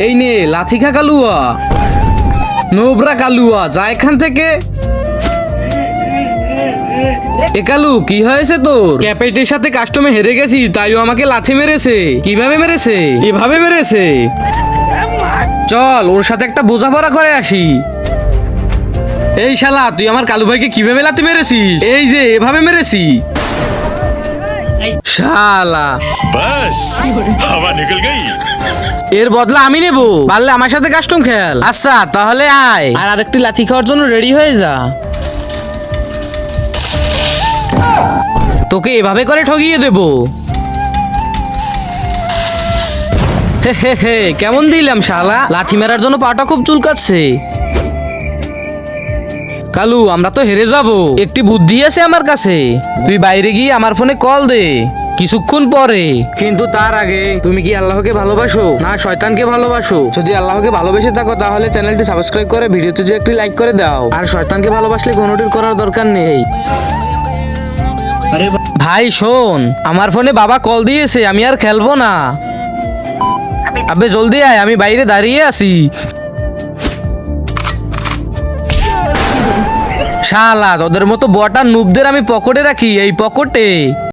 এই নে লাথি খা কালুয়া, নোবরা কালুয়া, যা এখান থেকে। এ কালু, কি হয়েছে তোর? ক্যাপেটের সাথে কাস্টমে হেরে গেছি, তাইও আমাকে লাথি মেরেছে। কিভাবে মেরেছে? এভাবে মেরেছে। চল ওর সাথে একটা বোঝাপড়া করে আসি। এই শালা, তুই আমার কালু ভাইকে কিভাবে লাথি মেরেছিস? এই যে এভাবে মেরেছি। শালা, बस हवा निकल गई। এর বদলা আমি নেব। পারলে আমার সাথে কাস্টম খেল। আচ্ছা তাহলে আয়, আর আরেকটি লাথি খাওয়ার জন্য রেডি হয়ে যা। তোকে এভাবে করে ঠগিয়ে দেব। হে হে হে, কেমন দিলাম শালা? লাথি মেরার জন্য পাটা খুব চুলকাচ্ছে। কালু, আমরা তো হেরে যাব। একটি বুদ্ধি আছে আমার কাছে। তুই বাইরে গিয়ে আমার ফোনে কল দে কিছুক্ষণ পরে। কিন্তু তার আগে তুমি কি আল্লাহকে ভালোবাসো না শয়তানকে ভালোবাসো? যদি আল্লাহকে ভালোবেসে থাকো তাহলে চ্যানেলটি সাবস্ক্রাইব করে ভিডিওতে যে একটি লাইক করে দাও। আর শয়তানকে ভালোবাসলে কোনোটির করার দরকার নেই। ভাই শোন, আমার ফোনে বাবা কল দিয়েছে, আমি আর খেলবো না। আবে জলদি আয়, আমি বাইরে দাঁড়িয়ে আছি। শালা, তোদের মতো বটা নুবদের আমি পকেটে রাখি, এই পকেটে।